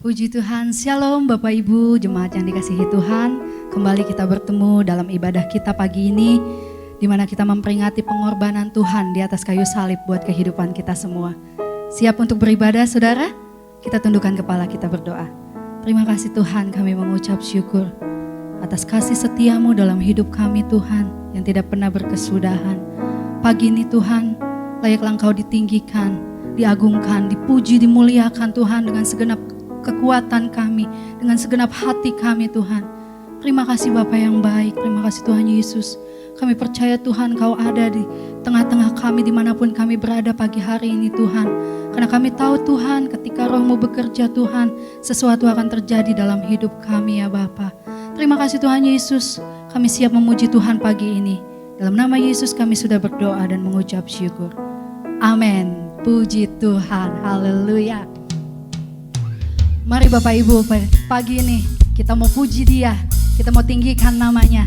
Puji Tuhan, Shalom Bapak Ibu, jemaat yang dikasihi Tuhan. Kembali kita bertemu dalam ibadah kita pagi ini, di mana kita memperingati pengorbanan Tuhan di atas kayu salib buat kehidupan kita semua. Siap untuk beribadah saudara? Kita tundukkan kepala, kita berdoa. Terima kasih Tuhan, kami mengucap syukur atas kasih setiamu dalam hidup kami Tuhan, yang tidak pernah berkesudahan. Pagi ini Tuhan, layaklah Engkau ditinggikan, diagungkan, dipuji, dimuliakan Tuhan dengan segenap kekuatan kami, dengan segenap hati kami Tuhan. Terima kasih Bapa yang baik, terima kasih Tuhan Yesus. Kami percaya Tuhan Kau ada di tengah-tengah kami dimanapun kami berada pagi hari ini Tuhan. Karena kami tahu Tuhan ketika Roh-Mu bekerja Tuhan, sesuatu akan terjadi dalam hidup kami ya Bapa. Terima kasih Tuhan Yesus, kami siap memuji Tuhan pagi ini. Dalam nama Yesus kami sudah berdoa dan mengucap syukur. Amin. Puji Tuhan, haleluya. Mari Bapak Ibu, pagi ini kita mau puji Dia, kita mau tinggikan namanya.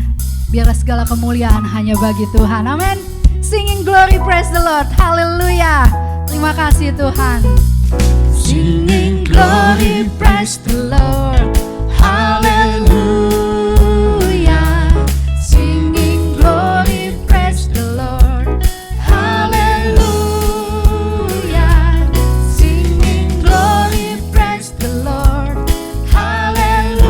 Biar segala kemuliaan hanya bagi Tuhan, amin. Singing glory, praise the Lord, haleluya. Terima kasih Tuhan. Singing glory, praise the Lord, haleluya. Singing glory, praise the Lord, haleluya. Singing glory, praise the Lord, haleluya.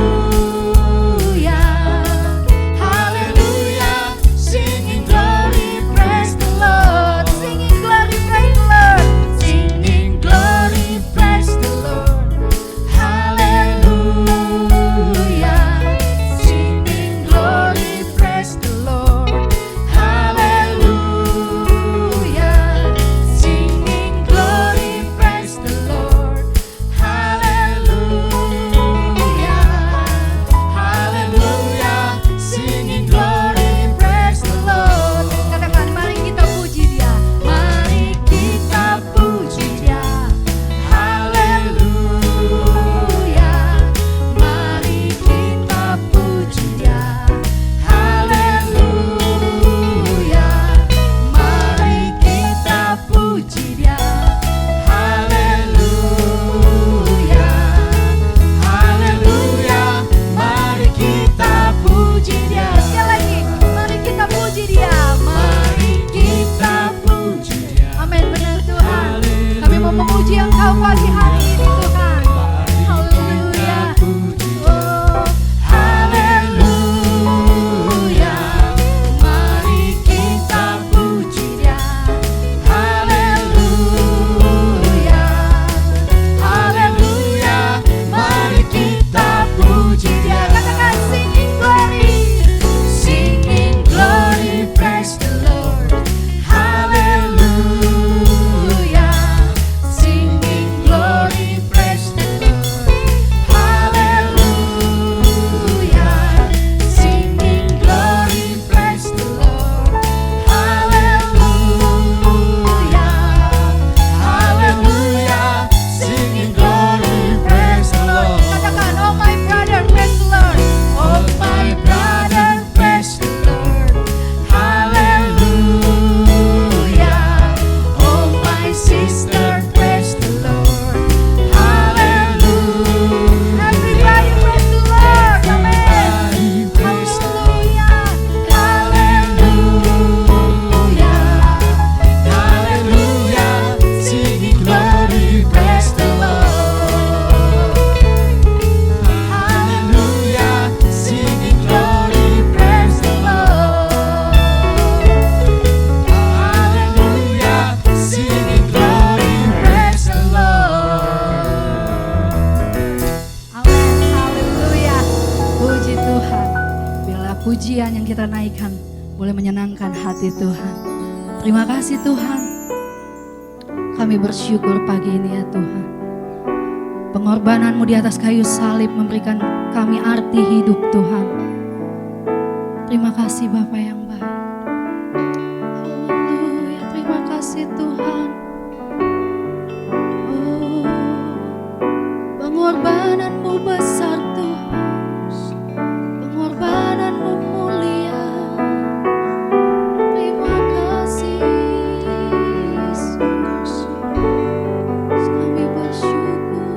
Haleluya. Singing glory, praise the Lord. Singing glory, praise the Lord. Singing glory, praise the Lord, haleluya. Singing glory, praise the Lord, haleluya. Singing glory, praise the Lord, haleluya. Haleluya. Singing glory, praise the Lord. Katakan, mari kita puji Dia. Mari kita puji Dia. Haleluya. Mari kita puji Dia. Haleluya. Mari kita puji Dia. Haleluya. Haleluya. Mari kita puji Dia. Sekali lagi, mari kita puji Dia. Mari kita puji Dia. Amin, benar Tuhan. Kami mau memuji Engkau pagi hari ini Tuhan. Haleluya. Oh, haleluya. Mari kita puji Dia. Haleluya. Haleluya. Mari kita puji Dia. Katakan, singing glory. Singing glory, praise the Lord. Haleluya. Singing glory, praise the Lord. Haleluya. Singing glory, praise the Lord. Haleluya. Haleluya. Singing glory, praise the Lord. Katakan, oh my brother, praise the Lord. Oh my brother, praise the Lord. Haleluya. Oh my sister, praise the Lord. Haleluya. Everybody praise the Lord. Amen. Haleluya. Haleluya. Haleluya. Singing glory, praise the Lord. Haleluya. Singing glory, praise the Lord. Haleluya. Singing glory, praise the Lord. Amin. Haleluya. Puji Tuhan. Bila pujian yang kita naikkan boleh menyenangkan hati Tuhan. Terima kasih Tuhan. Kami bersyukur pagi ini ya Tuhan. Pengorbananmu di atas kayu salib memberikan kami arti hidup Tuhan. Terima kasih Bapa yang baik. Haleluya. Terima kasih Tuhan. Oh, pengorbananmu besar Tuhan. Pengorbananmu mulia. Terima kasih Yesus. Kami bersyukur.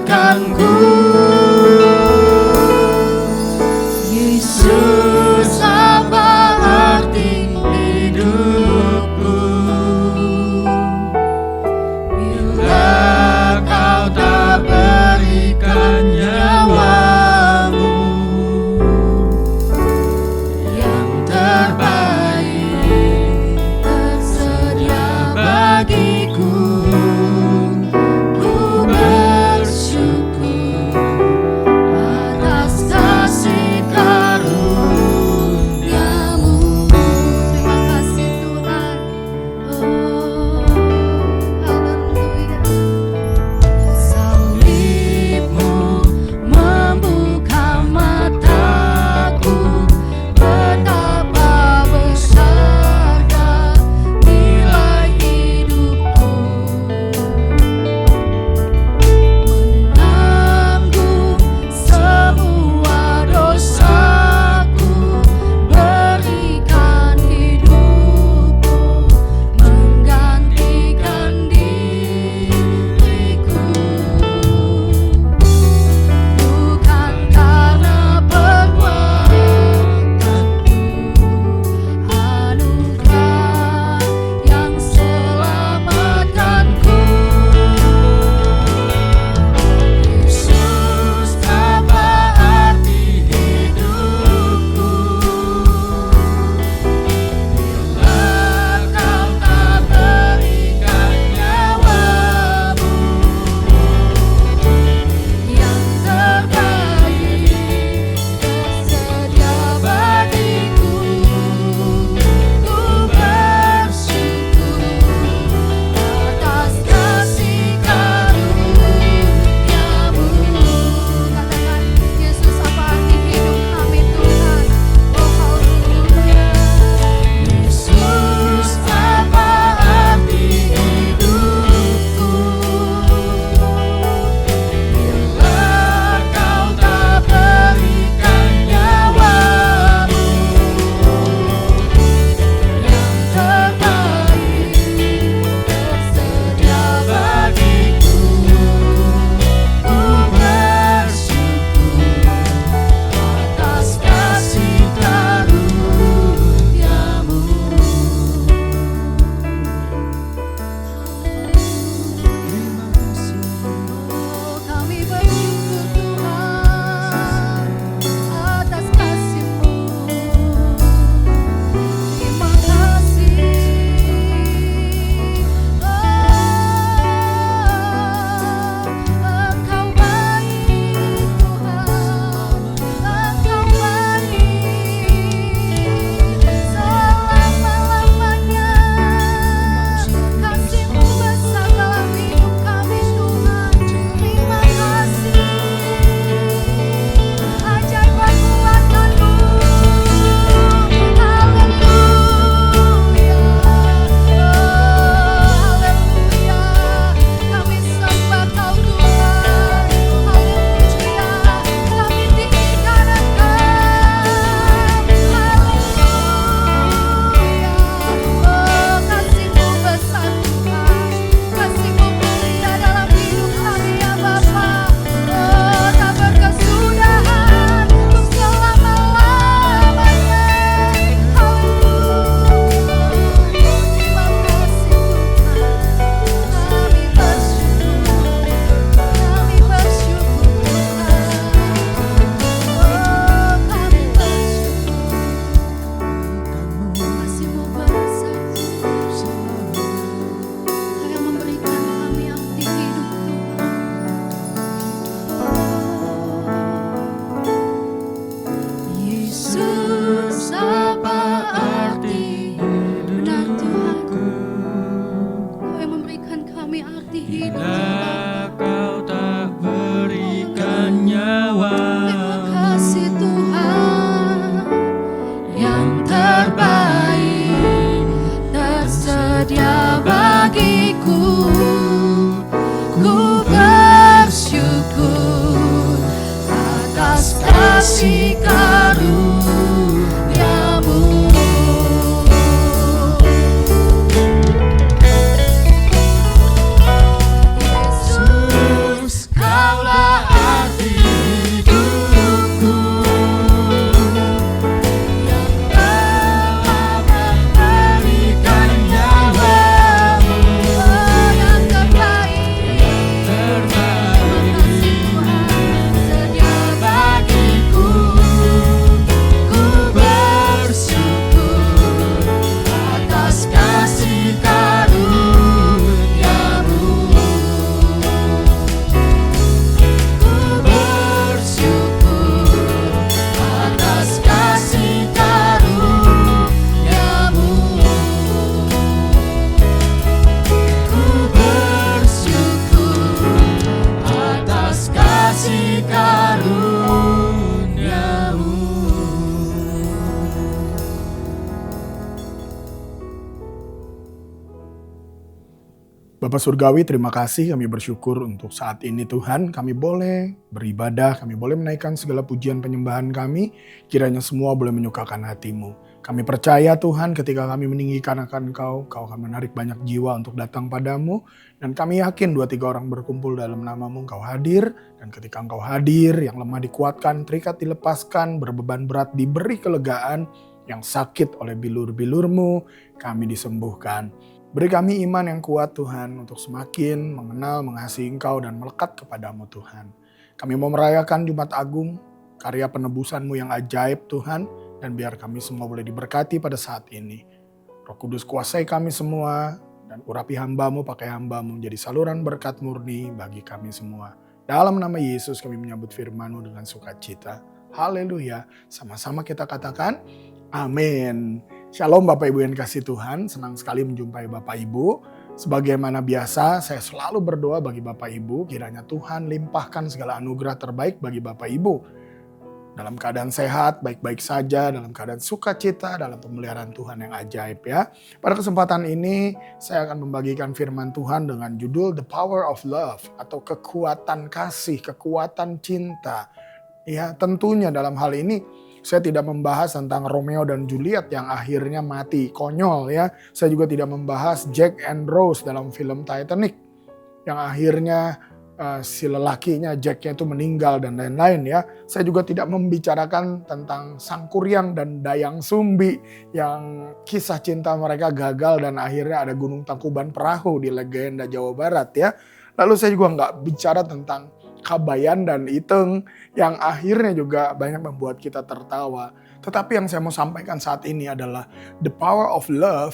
menyerahkanku. Yesus, apa arti hidupku bila kau tak berikan nyawamu yang terbaik tersedia bagiku. Ku bersyukur Bapa Surgawi, terima kasih, kami bersyukur untuk saat ini Tuhan. Kami boleh beribadah, kami boleh menaikkan segala pujian penyembahan kami. Kiranya semua boleh menyukakan hati-Mu. Kami percaya Tuhan ketika kami meninggikan akan Kau akan menarik banyak jiwa untuk datang padamu. Dan kami yakin 2-3 orang berkumpul dalam nama-Mu, Engkau hadir. Dan ketika Engkau hadir, yang lemah dikuatkan, terikat dilepaskan, berbeban berat diberi kelegaan, yang sakit oleh bilur-bilur-Mu, kami disembuhkan. Beri kami iman yang kuat Tuhan untuk semakin mengenal, mengasihi Engkau dan melekat kepadamu Tuhan. Kami mau merayakan Jumat Agung, karya penebusan-Mu yang ajaib Tuhan, dan biar kami semua boleh diberkati pada saat ini. Roh Kudus kuasai kami semua, dan urapi hamba-Mu pakai hamba-Mu menjadi saluran berkat murni bagi kami semua. Dalam nama Yesus kami menyambut firman-Mu dengan sukacita. Haleluya, sama-sama kita katakan amin. Shalom Bapak Ibu yang kasih Tuhan, senang sekali menjumpai Bapak Ibu. Sebagaimana biasa, saya selalu berdoa bagi Bapak Ibu, kiranya Tuhan limpahkan segala anugerah terbaik bagi Bapak Ibu. Dalam keadaan sehat, baik-baik saja, dalam keadaan sukacita, dalam pemeliharaan Tuhan yang ajaib ya. Pada kesempatan ini, saya akan membagikan firman Tuhan dengan judul The Power of Love, atau kekuatan kasih, kekuatan cinta. Ya, tentunya dalam hal ini, saya tidak membahas tentang Romeo dan Juliet yang akhirnya mati, konyol ya. Saya juga tidak membahas Jack and Rose dalam film Titanic yang akhirnya si lelakinya Jacknya itu meninggal dan lain-lain ya. Saya juga tidak membicarakan tentang Sang Kuryang dan Dayang Sumbi yang kisah cinta mereka gagal dan akhirnya ada Gunung Tangkuban Perahu di legenda Jawa Barat ya. Lalu saya juga nggak bicara tentang Kabayan dan Iteng yang akhirnya juga banyak membuat kita tertawa. Tetapi yang saya mau sampaikan saat ini adalah the power of love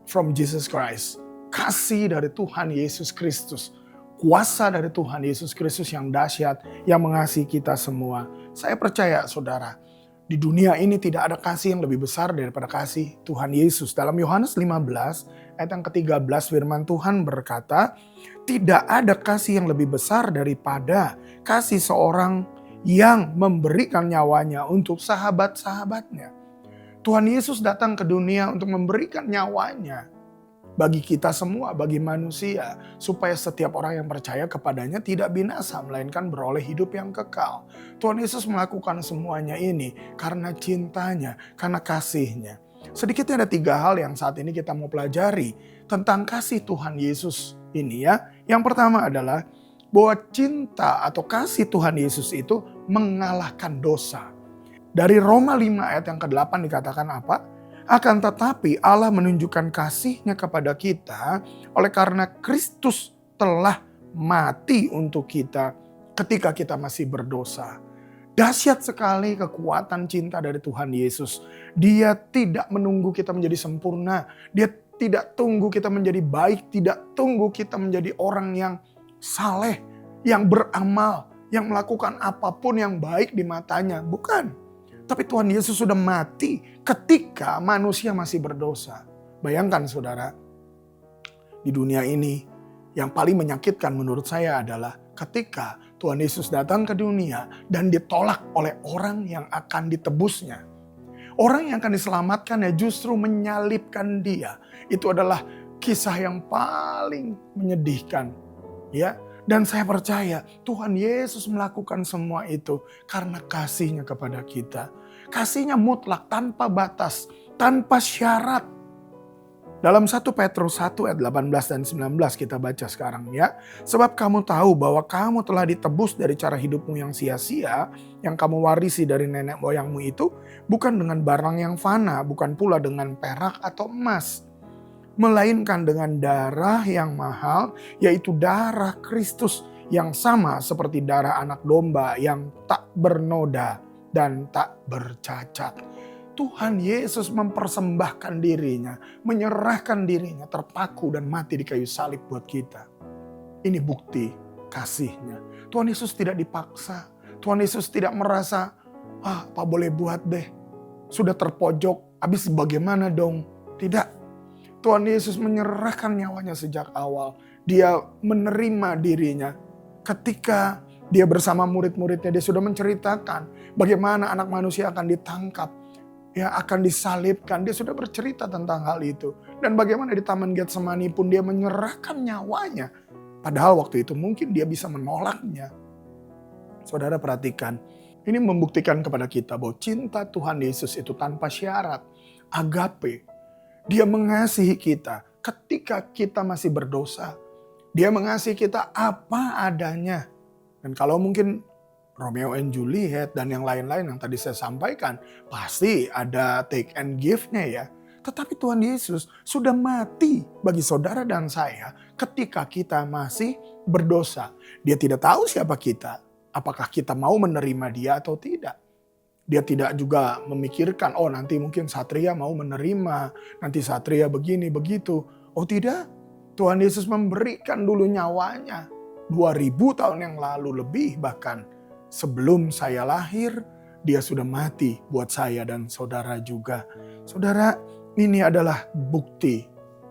from Jesus Christ. Kasih dari Tuhan Yesus Kristus. Kuasa dari Tuhan Yesus Kristus yang dahsyat, yang mengasihi kita semua. Saya percaya saudara, di dunia ini tidak ada kasih yang lebih besar daripada kasih Tuhan Yesus. Dalam Yohanes 15 ayat yang ke-13 firman Tuhan berkata, tidak ada kasih yang lebih besar daripada kasih seorang yang memberikan nyawanya untuk sahabat-sahabatnya. Tuhan Yesus datang ke dunia untuk memberikan nyawanya bagi kita semua, bagi manusia. Supaya setiap orang yang percaya kepadanya tidak binasa, melainkan beroleh hidup yang kekal. Tuhan Yesus melakukan semuanya ini karena cintanya, karena kasihnya. Sedikitnya ada 3 hal yang saat ini kita mau pelajari tentang kasih Tuhan Yesus ini ya. Yang pertama adalah bahwa cinta atau kasih Tuhan Yesus itu mengalahkan dosa. Dari Roma 5 ayat yang ke-8 dikatakan apa? Akan tetapi Allah menunjukkan kasih-Nya kepada kita oleh karena Kristus telah mati untuk kita ketika kita masih berdosa. Dahsyat sekali kekuatan cinta dari Tuhan Yesus. Dia tidak menunggu kita menjadi sempurna. Dia tidak tunggu kita menjadi baik. Tidak tunggu kita menjadi orang yang saleh, yang beramal, yang melakukan apapun yang baik di matanya. Bukan. Tapi Tuhan Yesus sudah mati ketika manusia masih berdosa. Bayangkan saudara, di dunia ini yang paling menyakitkan menurut saya adalah ketika Tuhan Yesus datang ke dunia dan ditolak oleh orang yang akan ditebusnya. Orang yang akan diselamatkan justru menyalibkan dia. Itu adalah kisah yang paling menyedihkan. Ya, dan saya percaya Tuhan Yesus melakukan semua itu karena kasih-Nya kepada kita. Kasih-Nya mutlak, tanpa batas, tanpa syarat. Dalam 1 Petrus 1 ayat 18 dan 19 kita baca sekarang ya. Sebab kamu tahu bahwa kamu telah ditebus dari cara hidupmu yang sia-sia, yang kamu warisi dari nenek moyangmu itu, bukan dengan barang yang fana, bukan pula dengan perak atau emas, melainkan dengan darah yang mahal, yaitu darah Kristus yang sama seperti darah anak domba yang tak bernoda dan tak bercacat. Tuhan Yesus mempersembahkan dirinya, menyerahkan dirinya, terpaku dan mati di kayu salib buat kita. Ini bukti kasih-Nya. Tuhan Yesus tidak dipaksa. Tuhan Yesus tidak merasa, apa boleh buat deh. Sudah terpojok, habis bagaimana dong? Tidak. Tuhan Yesus menyerahkan nyawanya sejak awal. Dia menerima dirinya. Ketika dia bersama murid-muridnya, dia sudah menceritakan bagaimana anak manusia akan ditangkap. ya akan disalibkan. Dia sudah bercerita tentang hal itu. Dan bagaimana di Taman Getsemani pun dia menyerahkan nyawanya. Padahal waktu itu mungkin dia bisa menolaknya. Saudara perhatikan, ini membuktikan kepada kita bahwa cinta Tuhan Yesus itu tanpa syarat. Agape. Dia mengasihi kita ketika kita masih berdosa. Dia mengasihi kita apa adanya. Dan kalau mungkin Romeo and Juliet dan yang lain-lain yang tadi saya sampaikan, pasti ada take and give-nya ya. Tetapi Tuhan Yesus sudah mati bagi saudara dan saya ketika kita masih berdosa. Dia tidak tahu siapa kita. Apakah kita mau menerima dia atau tidak. Dia tidak juga memikirkan, oh nanti mungkin Satria mau menerima, nanti Satria begini, begitu. Oh tidak, Tuhan Yesus memberikan dulu nyawanya. 2000 tahun yang lalu lebih bahkan. Sebelum saya lahir, dia sudah mati buat saya dan saudara juga. Saudara, ini adalah bukti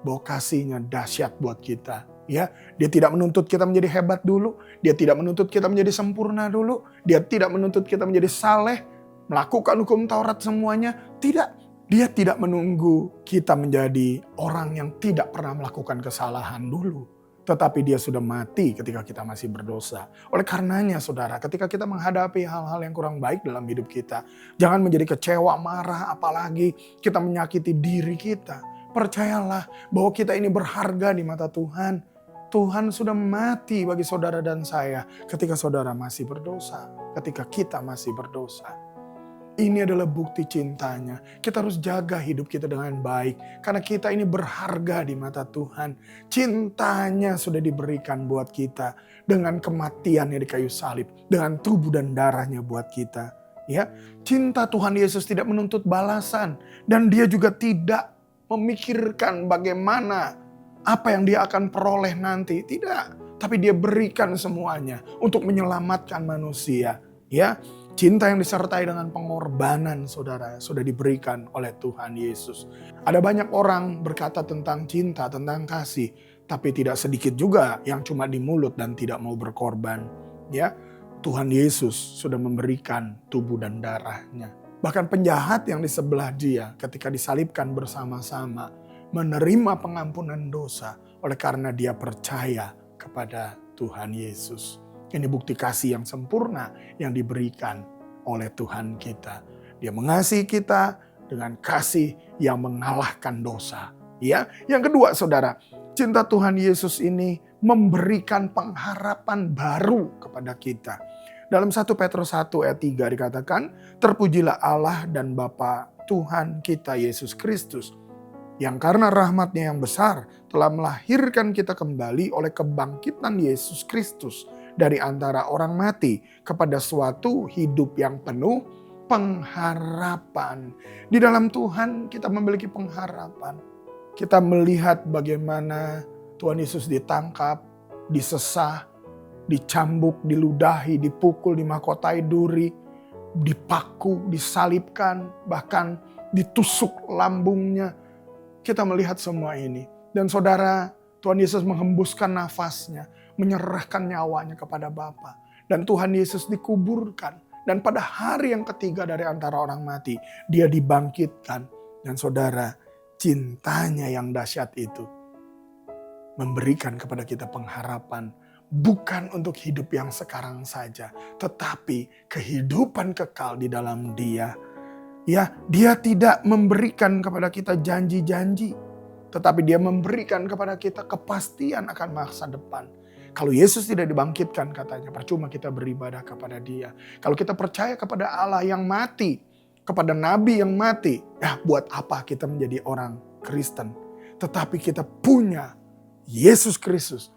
bahwa kasihnya dahsyat buat kita. Ya, dia tidak menuntut kita menjadi hebat dulu. Dia tidak menuntut kita menjadi sempurna dulu. Dia tidak menuntut kita menjadi saleh, melakukan hukum Taurat semuanya. Tidak. Dia tidak menunggu kita menjadi orang yang tidak pernah melakukan kesalahan dulu. Tetapi dia sudah mati ketika kita masih berdosa. Oleh karenanya saudara, ketika kita menghadapi hal-hal yang kurang baik dalam hidup kita, jangan menjadi kecewa, marah, apalagi kita menyakiti diri kita. Percayalah bahwa kita ini berharga di mata Tuhan. Tuhan sudah mati bagi saudara dan saya ketika saudara masih berdosa, ketika kita masih berdosa. Ini adalah bukti cintanya. Kita harus jaga hidup kita dengan baik. Karena kita ini berharga di mata Tuhan. Cintanya sudah diberikan buat kita. Dengan kematiannya di kayu salib. Dengan tubuh dan darahnya buat kita. Ya, cinta Tuhan Yesus tidak menuntut balasan. Dan dia juga tidak memikirkan bagaimana apa yang dia akan peroleh nanti. Tidak. Tapi dia berikan semuanya untuk menyelamatkan manusia. Ya, cinta yang disertai dengan pengorbanan saudara sudah diberikan oleh Tuhan Yesus. Ada banyak orang berkata tentang cinta, tentang kasih. Tapi tidak sedikit juga yang cuma di mulut dan tidak mau berkorban. Ya, Tuhan Yesus sudah memberikan tubuh dan darahnya. Bahkan penjahat yang di sebelah dia ketika disalibkan bersama-sama menerima pengampunan dosa oleh karena dia percaya kepada Tuhan Yesus. Ini bukti kasih yang sempurna yang diberikan oleh Tuhan kita. Dia mengasihi kita dengan kasih yang mengalahkan dosa. Ya, yang kedua saudara, cinta Tuhan Yesus ini memberikan pengharapan baru kepada kita. Dalam 1 Petrus 1 ayat 3 dikatakan, terpujilah Allah dan Bapa Tuhan kita Yesus Kristus, yang karena rahmat-Nya yang besar telah melahirkan kita kembali oleh kebangkitan Yesus Kristus dari antara orang mati kepada suatu hidup yang penuh pengharapan. Di dalam Tuhan kita memiliki pengharapan. Kita melihat bagaimana Tuhan Yesus ditangkap, disesah, dicambuk, diludahi, dipukul, dimahkotai duri, dipaku, disalibkan, bahkan ditusuk lambungnya. Kita melihat semua ini. Dan saudara, Tuhan Yesus menghembuskan nafasnya, menyerahkan nyawanya kepada Bapa. Dan Tuhan Yesus dikuburkan. Dan pada hari yang ketiga dari antara orang mati, dia dibangkitkan. Dan saudara, cintanya yang dahsyat itu memberikan kepada kita pengharapan. Bukan untuk hidup yang sekarang saja, tetapi kehidupan kekal di dalam Dia. Ya, Dia tidak memberikan kepada kita janji-janji, tetapi Dia memberikan kepada kita kepastian akan masa depan. Kalau Yesus tidak dibangkitkan katanya, percuma kita beribadah kepada Dia. Kalau kita percaya kepada Allah yang mati, kepada Nabi yang mati, ya buat apa kita menjadi orang Kristen? Tetapi kita punya Yesus Kristus,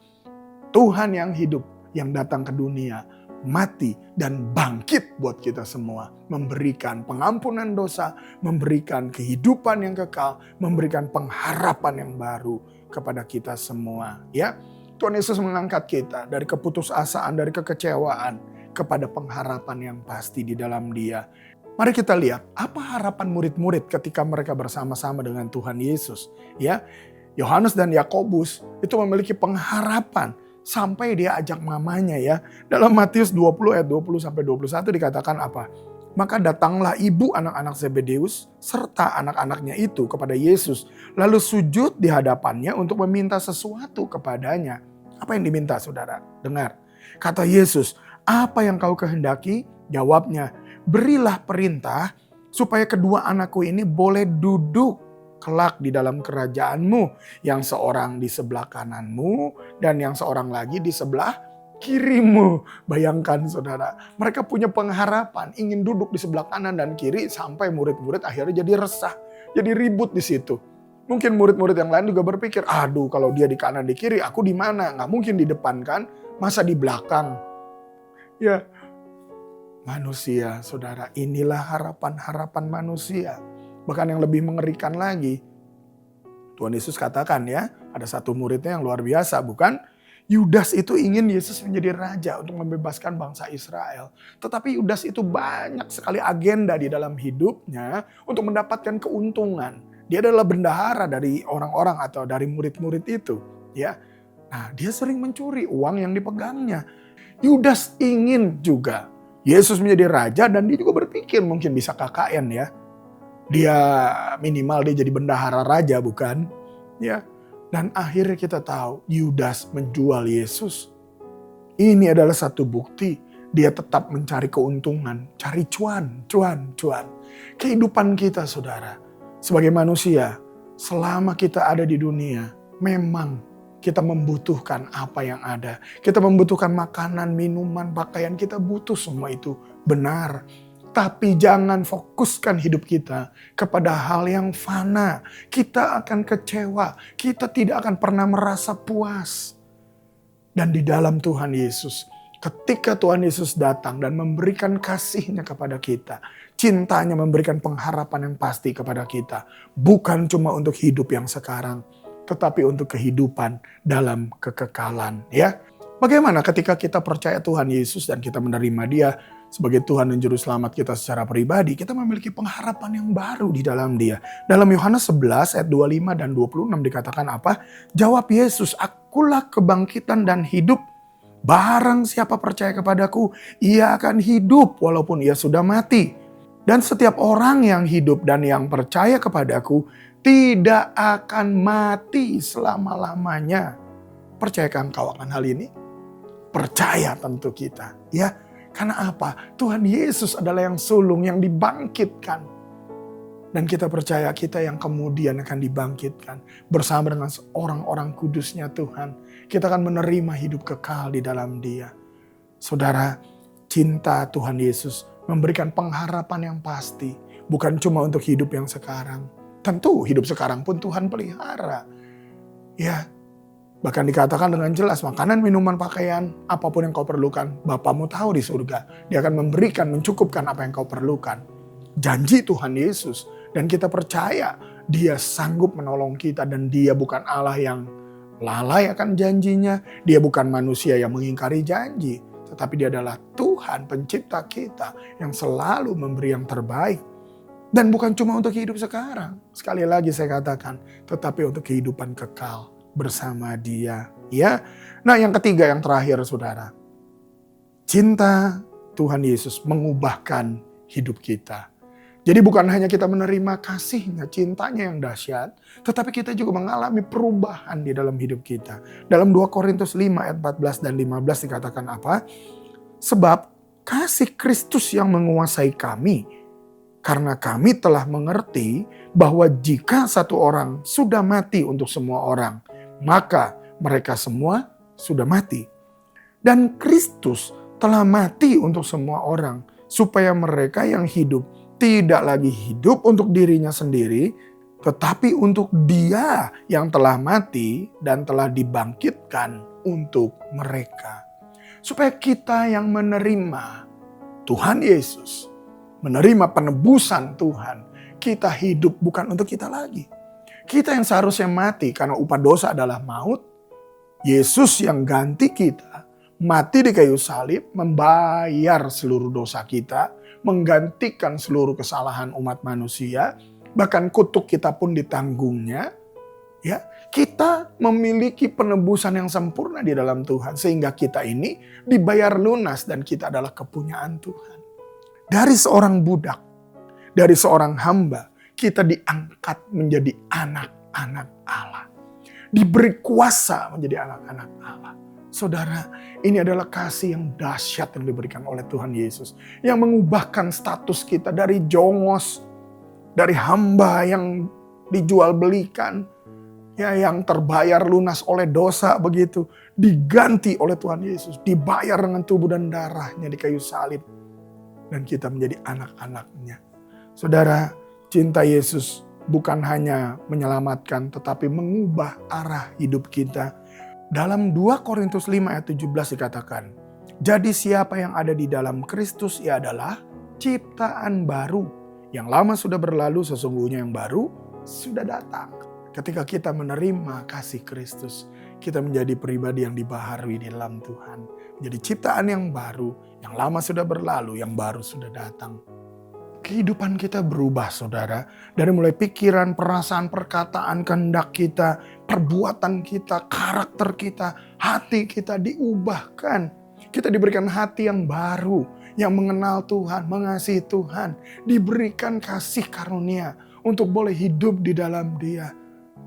Tuhan yang hidup, yang datang ke dunia, mati dan bangkit buat kita semua. Memberikan pengampunan dosa, memberikan kehidupan yang kekal, memberikan pengharapan yang baru kepada kita semua. Ya, Tuhan Yesus mengangkat kita dari keputusasaan, dari kekecewaan, kepada pengharapan yang pasti di dalam Dia. Mari kita lihat apa harapan murid-murid ketika mereka bersama-sama dengan Tuhan Yesus. Ya, Yohanes dan Yakobus itu memiliki pengharapan. Sampai dia ajak mamanya ya. Dalam Matius 20 ayat 20-21 dikatakan apa? Maka datanglah ibu anak-anak Zebedeus serta anak-anaknya itu kepada Yesus. Lalu sujud di hadapannya untuk meminta sesuatu kepadanya. Apa yang diminta saudara? Dengar. Kata Yesus, apa yang kau kehendaki? Jawabnya, berilah perintah supaya kedua anakku ini boleh duduk kelak di dalam kerajaanmu. Yang seorang di sebelah kananmu dan yang seorang lagi di sebelah kirimu. Bayangkan saudara, mereka punya pengharapan ingin duduk di sebelah kanan dan kiri sampai murid-murid akhirnya jadi resah, jadi ribut di situ. Mungkin murid-murid yang lain juga berpikir, aduh kalau dia di kanan di kiri, aku di mana? Nggak mungkin di depan kan, masa di belakang? Ya, manusia saudara, inilah harapan-harapan manusia. Bahkan yang lebih mengerikan lagi, Tuhan Yesus katakan ya, ada satu muridnya yang luar biasa bukan? Yudas itu ingin Yesus menjadi raja untuk membebaskan bangsa Israel. Tetapi Yudas itu banyak sekali agenda di dalam hidupnya untuk mendapatkan keuntungan. Dia adalah bendahara dari orang-orang atau dari murid-murid itu. Ya, nah dia sering mencuri uang yang dipegangnya. Yudas ingin juga Yesus menjadi raja dan dia juga berpikir mungkin bisa KKN ya. Dia minimal dia jadi bendahara raja bukan? Ya. Dan akhirnya kita tahu Yudas menjual Yesus. Ini adalah satu bukti dia tetap mencari keuntungan, cari cuan. Kehidupan kita saudara, sebagai manusia, selama kita ada di dunia, memang kita membutuhkan apa yang ada. Kita membutuhkan makanan, minuman, pakaian, kita butuh semua itu. Benar. Tapi jangan fokuskan hidup kita kepada hal yang fana. Kita akan kecewa. Kita tidak akan pernah merasa puas. Dan di dalam Tuhan Yesus, ketika Tuhan Yesus datang dan memberikan kasih-Nya kepada kita, cintanya memberikan pengharapan yang pasti kepada kita. Bukan cuma untuk hidup yang sekarang, tetapi untuk kehidupan dalam kekekalan. Ya, bagaimana ketika kita percaya Tuhan Yesus dan kita menerima Dia sebagai Tuhan dan Juru Selamat kita secara pribadi, kita memiliki pengharapan yang baru di dalam Dia. Dalam Yohanes 11 ayat 25 dan 26 dikatakan apa? Jawab Yesus, akulah kebangkitan dan hidup. Barang siapa percaya kepadaku, ia akan hidup walaupun ia sudah mati. Dan setiap orang yang hidup dan yang percaya kepadaku tidak akan mati selama-lamanya. Percayakan kau akan hal ini? Percaya tentu kita, ya. Karena apa? Tuhan Yesus adalah yang sulung, yang dibangkitkan. Dan kita percaya kita yang kemudian akan dibangkitkan. Bersama dengan orang-orang kudusnya Tuhan. Kita akan menerima hidup kekal di dalam Dia. Saudara, cinta Tuhan Yesus memberikan pengharapan yang pasti. Bukan cuma untuk hidup yang sekarang. Tentu hidup sekarang pun Tuhan pelihara. Ya, bahkan dikatakan dengan jelas, makanan, minuman, pakaian, apapun yang kau perlukan, Bapamu tahu di surga. Dia akan memberikan, mencukupkan apa yang kau perlukan. Janji Tuhan Yesus. Dan kita percaya Dia sanggup menolong kita dan Dia bukan Allah yang lalai akan janjinya. Dia bukan manusia yang mengingkari janji. Tetapi Dia adalah Tuhan pencipta kita yang selalu memberi yang terbaik. Dan bukan cuma untuk hidup sekarang. Sekali lagi saya katakan, tetapi untuk kehidupan kekal bersama Dia, ya. Nah, yang ketiga, yang terakhir saudara. Cinta Tuhan Yesus mengubahkan hidup kita. Jadi bukan hanya kita menerima kasih-Nya, cintanya yang dahsyat, tetapi kita juga mengalami perubahan di dalam hidup kita. Dalam 2 Korintus 5 ayat 14 dan 15 dikatakan apa? Sebab kasih Kristus yang menguasai kami, karena kami telah mengerti bahwa jika satu orang sudah mati untuk semua orang, maka mereka semua sudah mati. Dan Kristus telah mati untuk semua orang, supaya mereka yang hidup tidak lagi hidup untuk dirinya sendiri, tetapi untuk Dia yang telah mati dan telah dibangkitkan untuk mereka. Supaya kita yang menerima Tuhan Yesus, menerima penebusan Tuhan, kita hidup bukan untuk kita lagi. Kita yang seharusnya mati karena upah dosa adalah maut. Yesus yang ganti kita, mati di kayu salib, membayar seluruh dosa kita, menggantikan seluruh kesalahan umat manusia, bahkan kutuk kita pun ditanggungnya. Ya, kita memiliki penebusan yang sempurna di dalam Tuhan, sehingga kita ini dibayar lunas dan kita adalah kepunyaan Tuhan. Dari seorang budak, dari seorang hamba, kita diangkat menjadi anak-anak Allah. Diberi kuasa menjadi anak-anak Allah. Saudara, ini adalah kasih yang dahsyat yang diberikan oleh Tuhan Yesus. Yang mengubahkan status kita dari jongos, dari hamba yang dijual belikan, ya, yang terbayar lunas oleh dosa begitu, diganti oleh Tuhan Yesus, dibayar dengan tubuh dan darahnya di kayu salib. Dan kita menjadi anak-anaknya. Saudara, cinta Yesus bukan hanya menyelamatkan, tetapi mengubah arah hidup kita. Dalam 2 Korintus 5 ayat 17 dikatakan, jadi siapa yang ada di dalam Kristus, ia adalah ciptaan baru. Yang lama sudah berlalu, sesungguhnya yang baru sudah datang. Ketika kita menerima kasih Kristus, kita menjadi pribadi yang dibaharui di dalam Tuhan. Menjadi ciptaan yang baru, yang lama sudah berlalu, yang baru sudah datang. Kehidupan kita berubah, saudara. Dari mulai pikiran, perasaan, perkataan, kehendak kita, perbuatan kita, karakter kita, hati kita diubahkan. Kita diberikan hati yang baru, yang mengenal Tuhan, mengasihi Tuhan. Diberikan kasih karunia untuk boleh hidup di dalam Dia.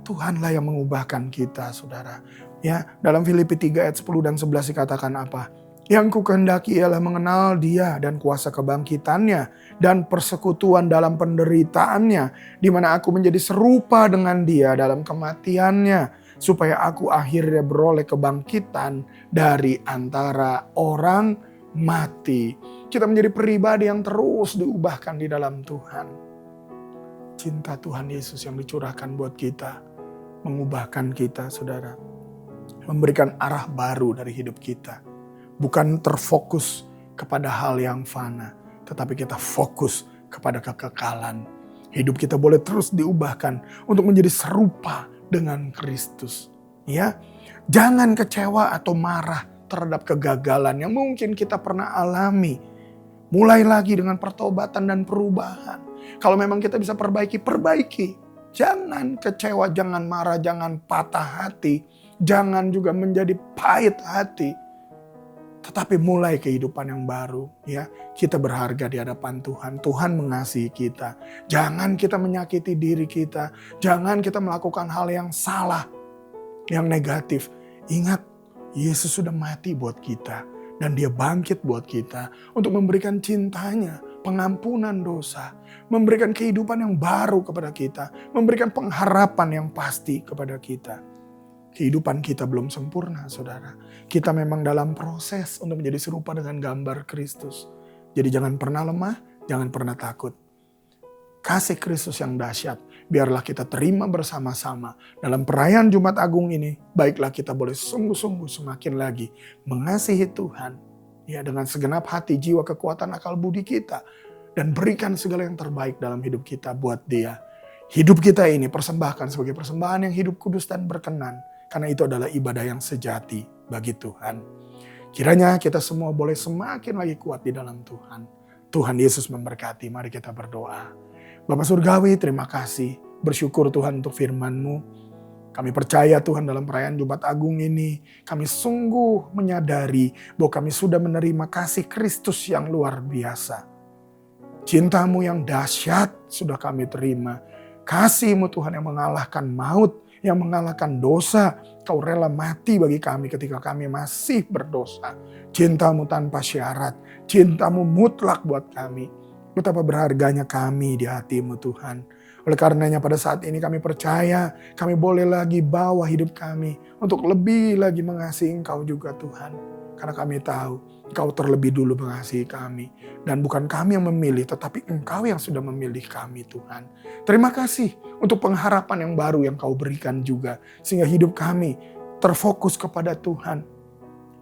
Tuhanlah yang mengubahkan kita, saudara. Ya, dalam Filipi 3 ayat 10 dan 11 dikatakan apa? Yang kukehendaki ialah mengenal Dia dan kuasa kebangkitannya dan persekutuan dalam penderitaannya, di mana aku menjadi serupa dengan Dia dalam kematiannya, supaya aku akhirnya beroleh kebangkitan dari antara orang mati. Kita menjadi pribadi yang terus diubahkan di dalam Tuhan. Cinta Tuhan Yesus yang dicurahkan buat kita, mengubahkan kita, saudara. Memberikan arah baru dari hidup kita. Bukan terfokus kepada hal yang fana, tetapi kita fokus kepada kekekalan. Hidup kita boleh terus diubahkan untuk menjadi serupa dengan Kristus. Ya, jangan kecewa atau marah terhadap kegagalan yang mungkin kita pernah alami. Mulai lagi dengan pertobatan dan perubahan. Kalau memang kita bisa perbaiki, perbaiki. Jangan kecewa, jangan marah, jangan patah hati. Jangan juga menjadi pahit hati. Tetapi mulai kehidupan yang baru, ya. Kita berharga di hadapan Tuhan. Tuhan mengasihi kita. Jangan kita menyakiti diri kita. Jangan kita melakukan hal yang salah, yang negatif. Ingat, Yesus sudah mati buat kita. Dan Dia bangkit buat kita untuk memberikan cintanya, pengampunan dosa, memberikan kehidupan yang baru kepada kita, memberikan pengharapan yang pasti kepada kita. Kehidupan kita belum sempurna, saudara. Kita memang dalam proses untuk menjadi serupa dengan gambar Kristus. Jadi jangan pernah lemah, jangan pernah takut. Kasih Kristus yang dahsyat, biarlah kita terima bersama-sama dalam perayaan Jumat Agung ini. Baiklah kita boleh sungguh-sungguh semakin lagi mengasihi Tuhan, ya, dengan segenap hati, jiwa, kekuatan, akal budi kita. Dan berikan segala yang terbaik dalam hidup kita buat Dia. Hidup kita ini persembahkan sebagai persembahan yang hidup, kudus, dan berkenan. Karena itu adalah ibadah yang sejati bagi Tuhan. Kiranya kita semua boleh semakin lagi kuat di dalam Tuhan. Tuhan Yesus memberkati. Mari kita berdoa. Bapa Surgawi, terima kasih. Bersyukur Tuhan untuk firman-Mu. Kami percaya Tuhan dalam perayaan Jumat Agung ini. Kami sungguh menyadari bahwa kami sudah menerima kasih Kristus yang luar biasa. Cinta-Mu yang dahsyat sudah kami terima. Kasih-Mu Tuhan yang mengalahkan maut, yang mengalahkan dosa. Kau rela mati bagi kami ketika kami masih berdosa. Cinta-Mu tanpa syarat. Cinta-Mu mutlak buat kami. Betapa berharganya kami di hati-Mu Tuhan. Oleh karenanya pada saat ini kami percaya kami boleh lagi bawa hidup kami untuk lebih lagi mengasihi Engkau juga Tuhan. Karena kami tahu Engkau terlebih dulu mengasihi kami. Dan bukan kami yang memilih, tetapi Engkau yang sudah memilih kami Tuhan. Terima kasih untuk pengharapan yang baru yang Kau berikan juga. Sehingga hidup kami terfokus kepada Tuhan.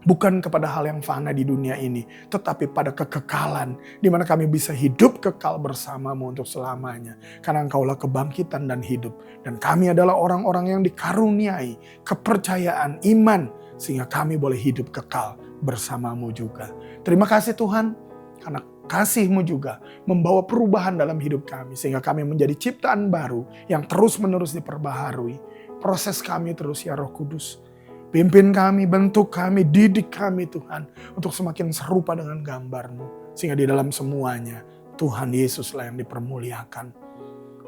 Bukan kepada hal yang fana di dunia ini, tetapi pada kekekalan. Di mana kami bisa hidup kekal bersama-Mu untuk selamanya. Karena Engkaulah kebangkitan dan hidup. Dan kami adalah orang-orang yang dikaruniai kepercayaan, iman. Sehingga kami boleh hidup kekal bersama-Mu juga. Terima kasih Tuhan, karena kasih-Mu juga membawa perubahan dalam hidup kami. Sehingga kami menjadi ciptaan baru yang terus-menerus diperbaharui. Proses kami terus ya Roh Kudus. Pimpin kami, bentuk kami, didik kami Tuhan. Untuk semakin serupa dengan gambar-Mu. Sehingga di dalam semuanya Tuhan Yesuslah yang dipermuliakan.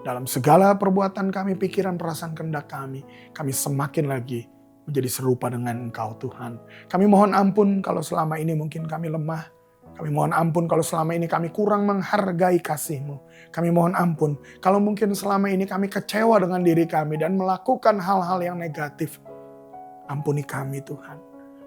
Dalam segala perbuatan kami, pikiran, perasaan, kehendak kami semakin lagi menjadi serupa dengan Engkau Tuhan. Kami mohon ampun kalau selama ini mungkin kami lemah. Kami mohon ampun kalau selama ini kami kurang menghargai kasih-Mu. Kami mohon ampun kalau mungkin selama ini kami kecewa dengan diri kami dan melakukan hal-hal yang negatif. Ampuni kami Tuhan.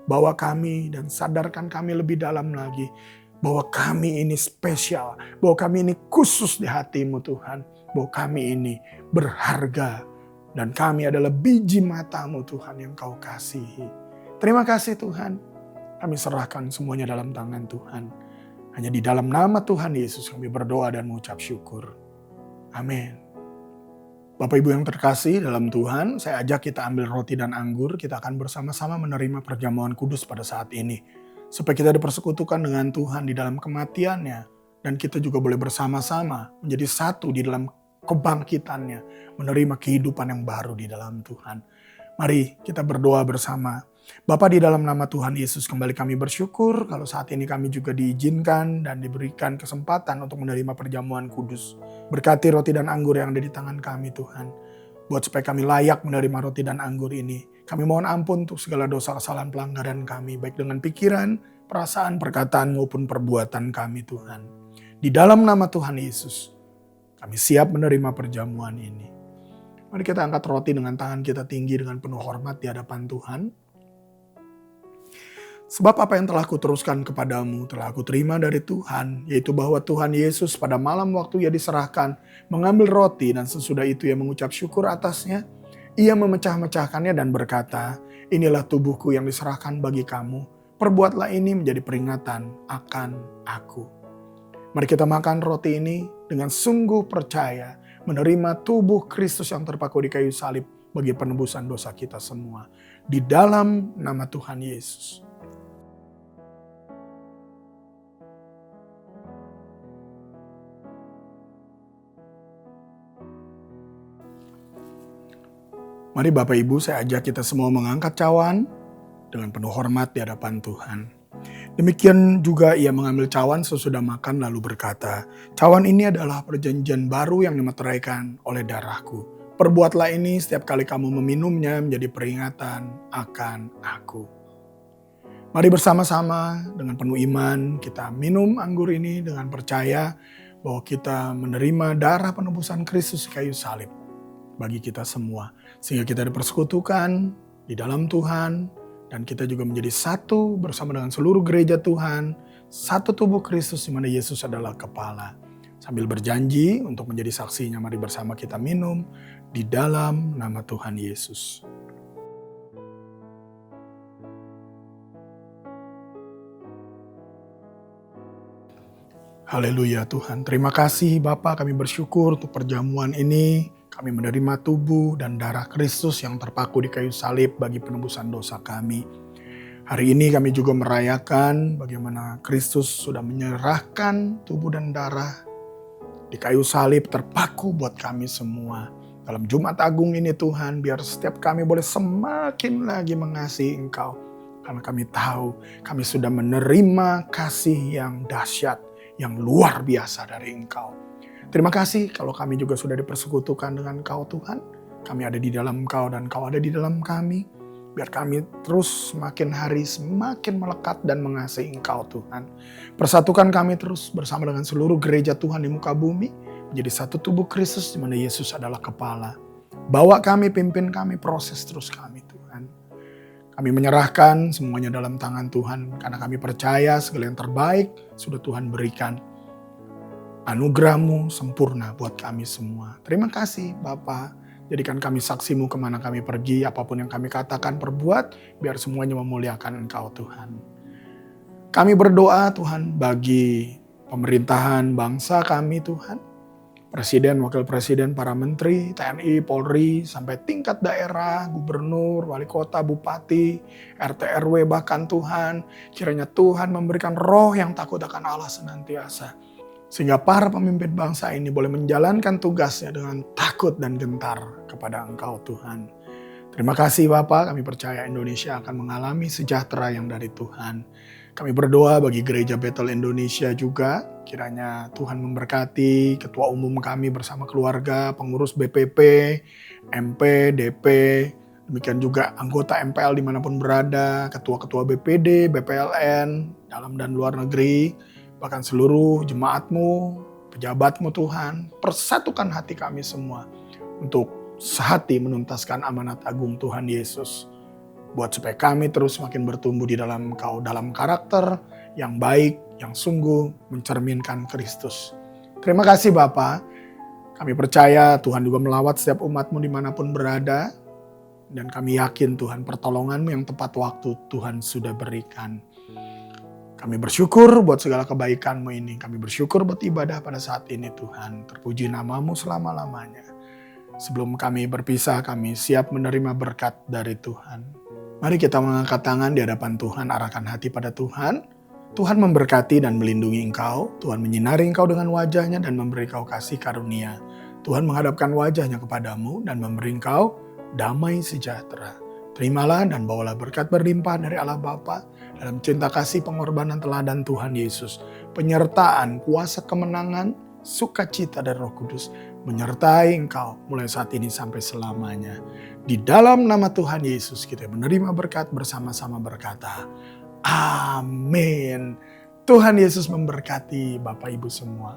Bawa kami dan sadarkan kami lebih dalam lagi. Bahwa kami ini spesial. Bahwa kami ini khusus di hati-Mu Tuhan. Bahwa kami ini berharga. Dan kami adalah biji mata-Mu Tuhan yang Kau kasihi. Terima kasih Tuhan. Kami serahkan semuanya dalam tangan Tuhan. Hanya di dalam nama Tuhan Yesus kami berdoa dan mengucap syukur. Amin. Bapak Ibu yang terkasih dalam Tuhan, saya ajak kita ambil roti dan anggur. Kita akan bersama-sama menerima perjamuan kudus pada saat ini. Supaya kita dipersekutukan dengan Tuhan di dalam kematiannya. Dan kita juga boleh bersama-sama menjadi satu di dalam kebangkitannya. Menerima kehidupan yang baru di dalam Tuhan. Mari kita berdoa bersama. Bapa, di dalam nama Tuhan Yesus kembali kami bersyukur kalau saat ini kami juga diizinkan dan diberikan kesempatan untuk menerima perjamuan kudus. Berkati roti dan anggur yang ada di tangan kami Tuhan. Buat supaya kami layak menerima roti dan anggur ini. Kami mohon ampun untuk segala dosa, kesalahan, pelanggaran kami. Baik dengan pikiran, perasaan, perkataan maupun perbuatan kami Tuhan. Di dalam nama Tuhan Yesus kami siap menerima perjamuan ini. Mari kita angkat roti dengan tangan kita tinggi dengan penuh hormat di hadapan Tuhan. Sebab apa yang telah kuteruskan kepadamu telah aku terima dari Tuhan, yaitu bahwa Tuhan Yesus pada malam waktu ia diserahkan mengambil roti dan sesudah itu ia mengucap syukur atasnya, ia memecah-mecahkannya dan berkata, inilah tubuhku yang diserahkan bagi kamu, perbuatlah ini menjadi peringatan akan aku. Mari kita makan roti ini dengan sungguh percaya menerima tubuh Kristus yang terpaku di kayu salib bagi penebusan dosa kita semua. Di dalam nama Tuhan Yesus. Mari Bapak Ibu, saya ajak kita semua mengangkat cawan dengan penuh hormat di hadapan Tuhan. Demikian juga ia mengambil cawan sesudah makan lalu berkata, cawan ini adalah perjanjian baru yang dimeteraikan oleh darahku. Perbuatlah ini setiap kali kamu meminumnya menjadi peringatan akan aku. Mari bersama-sama dengan penuh iman kita minum anggur ini dengan percaya bahwa kita menerima darah penebusan Kristus di kayu salib bagi kita semua. Sehingga kita dipersekutukan di dalam Tuhan dan kita juga menjadi satu bersama dengan seluruh gereja Tuhan, satu tubuh Kristus di mana Yesus adalah kepala. Sambil berjanji untuk menjadi saksinya, mari bersama kita minum di dalam nama Tuhan Yesus. Haleluya Tuhan. Terima kasih Bapa, kami bersyukur untuk perjamuan ini. Kami menerima tubuh dan darah Kristus yang terpaku di kayu salib bagi penebusan dosa kami. Hari ini kami juga merayakan bagaimana Kristus sudah menyerahkan tubuh dan darah di kayu salib terpaku buat kami semua. Dalam Jumat Agung ini Tuhan, biar setiap kami boleh semakin lagi mengasihi Engkau. Karena kami tahu kami sudah menerima kasih yang dahsyat, yang luar biasa dari Engkau. Terima kasih kalau kami juga sudah dipersekutukan dengan Engkau Tuhan. Kami ada di dalam Engkau dan Engkau ada di dalam kami. Biar kami terus semakin hari semakin melekat dan mengasihi Engkau Tuhan. Persatukan kami terus bersama dengan seluruh gereja Tuhan di muka bumi. Menjadi satu tubuh Kristus di mana Yesus adalah kepala. Bawa kami, pimpin kami, proses terus kami Tuhan. Kami menyerahkan semuanya dalam tangan Tuhan. Karena kami percaya segala yang terbaik sudah Tuhan berikan. Anugerah-Mu sempurna buat kami semua. Terima kasih Bapa. Jadikan kami saksi-Mu kemana kami pergi. Apapun yang kami katakan, perbuat. Biar semuanya memuliakan Engkau Tuhan. Kami berdoa Tuhan bagi pemerintahan bangsa kami Tuhan. Presiden, wakil presiden, para menteri, TNI, Polri, sampai tingkat daerah, gubernur, wali kota, bupati, RT, RW, bahkan Tuhan. Kiranya Tuhan memberikan roh yang takut akan Allah senantiasa. Sehingga para pemimpin bangsa ini boleh menjalankan tugasnya dengan takut dan gentar kepada Engkau Tuhan. Terima kasih Bapak, kami percaya Indonesia akan mengalami sejahtera yang dari Tuhan. Kami berdoa bagi Gereja Bethel Indonesia juga, kiranya Tuhan memberkati ketua umum kami bersama keluarga, pengurus BPP, MP, DP, demikian juga anggota MPL dimanapun berada, ketua-ketua BPD, BPLN, dalam dan luar negeri, bahkan seluruh jemaatmu, pejabatmu Tuhan, persatukan hati kami semua untuk sehati menuntaskan amanat agung Tuhan Yesus. Buat supaya kami terus semakin bertumbuh di dalam Engkau, dalam karakter yang baik, yang sungguh mencerminkan Kristus. Terima kasih Bapa. Kami percaya Tuhan juga melawat setiap umat-Mu dimanapun berada. Dan kami yakin Tuhan pertolongan-Mu yang tepat waktu Tuhan sudah berikan. Kami bersyukur buat segala kebaikan-Mu ini. Kami bersyukur buat ibadah pada saat ini Tuhan. Terpuji nama-Mu selama-lamanya. Sebelum kami berpisah, kami siap menerima berkat dari Tuhan. Mari kita mengangkat tangan di hadapan Tuhan, arahkan hati pada Tuhan. Tuhan memberkati dan melindungi engkau. Tuhan menyinari engkau dengan wajahnya dan memberi engkau kasih karunia. Tuhan menghadapkan wajahnya kepadamu dan memberi engkau damai sejahtera. Terimalah dan bawalah berkat berlimpah dari Allah Bapa dalam cinta kasih pengorbanan teladan Tuhan Yesus. Penyertaan, kuasa kemenangan, sukacita dari Roh Kudus menyertai engkau mulai saat ini sampai selamanya. Di dalam nama Tuhan Yesus kita menerima berkat bersama-sama berkata, amin. Tuhan Yesus memberkati Bapak Ibu semua.